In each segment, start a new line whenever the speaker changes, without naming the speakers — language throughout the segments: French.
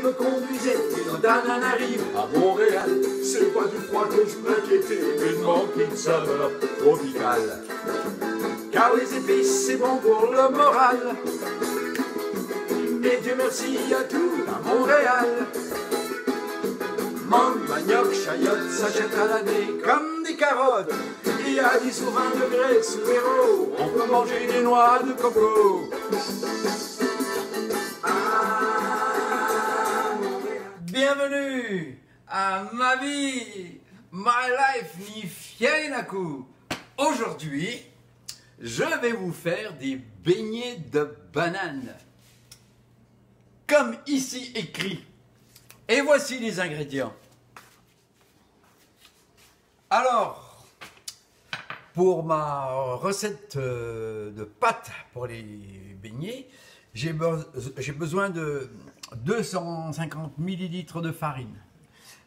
me conduisait, et arrive à Montréal. C'est pas du froid que je m'inquiétais, mais de manquer de saveur tropicale. Car les épices, c'est bon pour le moral. Et Dieu merci à tout à Montréal. Mangue, manioc, chayotte s'achètent à l'année comme des carottes. Il y a 10 ou 20 degrés sous l'héros. On peut manger des noix de coco.
Bienvenue à ma vie, my life ni fiainaku. Aujourd'hui, je vais vous faire des beignets de banane. Comme ici écrit. Et voici les ingrédients. Alors, pour ma recette de pâte pour les beignets, j'ai besoin de 250 ml de farine,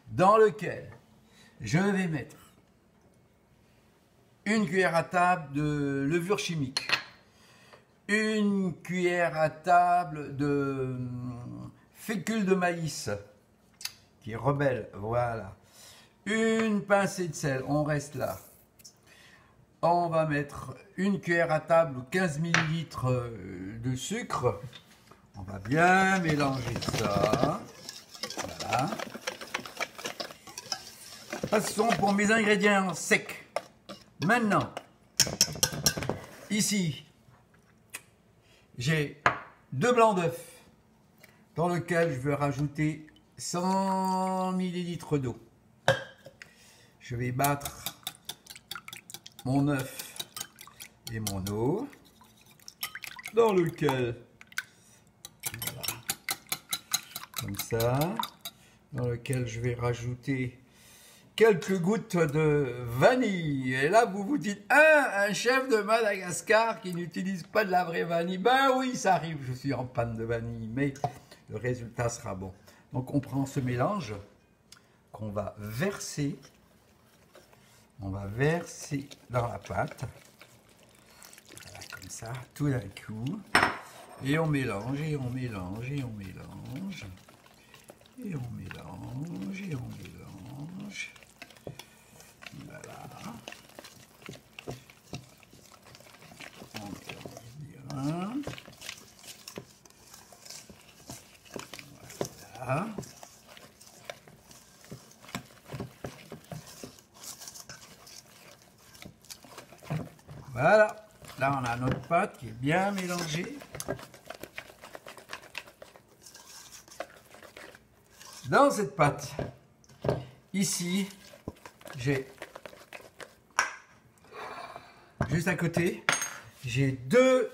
dans lequel je vais mettre une cuillère à table de levure chimique, une cuillère à table de fécule de maïs, qui est rebelle, voilà, une pincée de sel, on reste là. On va mettre une cuillère à table ou 15 ml de sucre. On va bien mélanger ça. Voilà. Passons pour mes ingrédients secs. Maintenant, ici, j'ai 2 blancs d'œufs dans lequel je vais rajouter 100 ml d'eau. Je vais battre mon œuf et mon eau dans lequel, voilà, comme ça, dans lequel je vais rajouter quelques gouttes de vanille. Et là, vous vous dites, un chef de Madagascar qui n'utilise pas de la vraie vanille. Ben oui, ça arrive, je suis en panne de vanille, mais le résultat sera bon. Donc, on prend ce mélange qu'on va verser. On va verser dans la pâte. Voilà, comme ça, tout d'un coup. Et on mélange, et on mélange, et on mélange. Et on mélange, et on mélange. Voilà. On mélange bien. Voilà. Voilà. Là, on a notre pâte qui est bien mélangée. Dans cette pâte, ici, j'ai, juste à côté, j'ai 2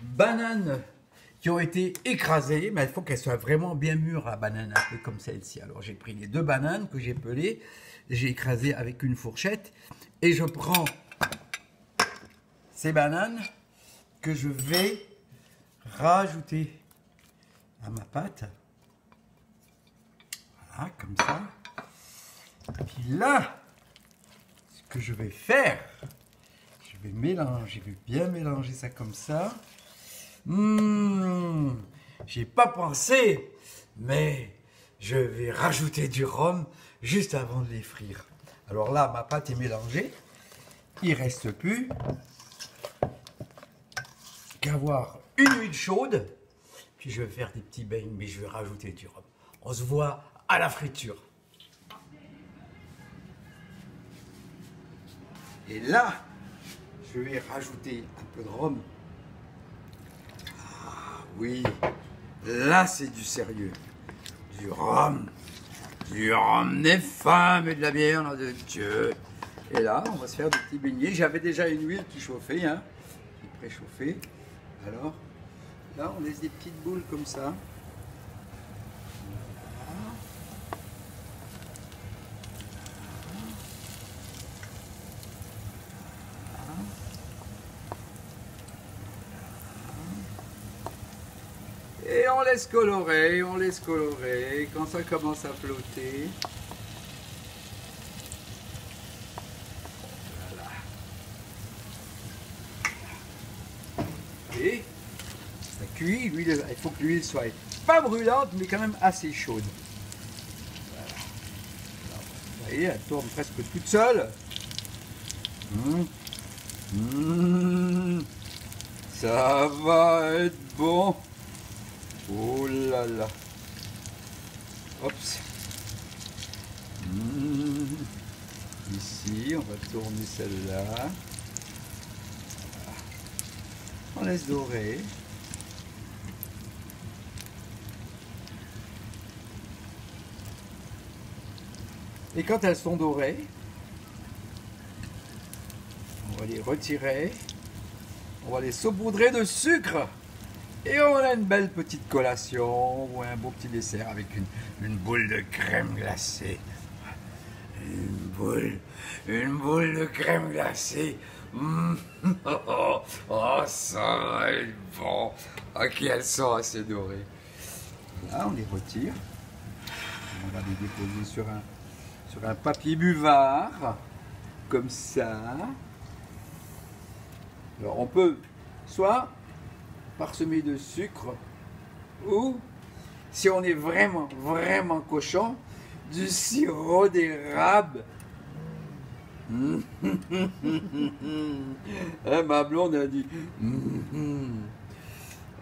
bananes qui ont été écrasées, mais il faut qu'elles soient vraiment bien mûres, la banane, un peu comme celle-ci. Alors j'ai pris les 2 bananes que j'ai pelées, j'ai écrasées avec une fourchette, et je prends ces bananes que je vais rajouter à ma pâte. Voilà, comme ça. Et puis là, ce que je vais faire, je vais mélanger, je vais bien mélanger ça comme ça. J'ai pas pensé, mais je vais rajouter du rhum juste avant de les frire. Alors là, ma pâte est mélangée. Il ne reste plus qu'avoir une huile chaude. Puis je vais faire des petits beignes, mais je vais rajouter du rhum. On se voit à la friture. Et là, je vais rajouter un peu de rhum. Ah oui, là c'est du sérieux. Du rhum des femmes et de la bière, nom de Dieu. Et là, on va se faire des petits beignets. J'avais déjà une huile qui chauffait, hein, qui préchauffait. Alors, là, on laisse des petites boules comme ça. Et on laisse colorer, on laisse colorer. Quand ça commence à flotter, voilà. Et ça cuit, il faut que l'huile soit pas brûlante, mais quand même assez chaude. Voilà. Alors, vous voyez, elle tourne presque toute seule. Ça va être bon. Oh là là. Oups. Ici, on va tourner celle-là. On laisse dorer. Et quand elles sont dorées, on va les retirer. On va les saupoudrer de sucre. Et on a une belle petite collation ou un beau petit dessert avec une boule de crème glacée. Une boule de crème glacée. Oh, ça va être bon. Ok, elles sont assez dorées. Là, on les retire. On va les déposer sur un papier buvard. Comme ça. Alors, on peut soit parsemer de sucre ou, si on est vraiment cochon, du sirop d'érable. Ma blonde a dit. Vous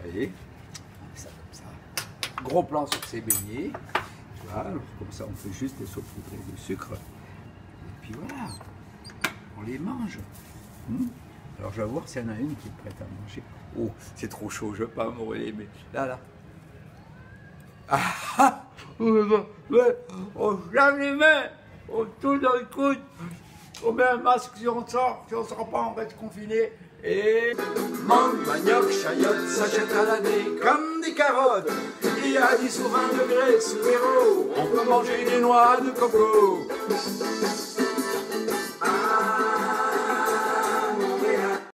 voyez, ça comme ça. Gros plan sur ses beignets. Voilà, alors comme ça on fait juste les saupoudrer de sucre. Et puis voilà, on les mange. Alors je vais voir s'il y en a une qui est prête à manger. Oh, c'est trop chaud, je ne veux pas m'enrouler, mais là. On lave les mains, on tourne dans le coude, on met un masque si on sort pas, on reste confiné. Et
Mangue, manioc, chayotte s'achète à l'année comme des carottes. Il y a 10 ou 20 degrés sous l'héros. On peut manger des noix de coco.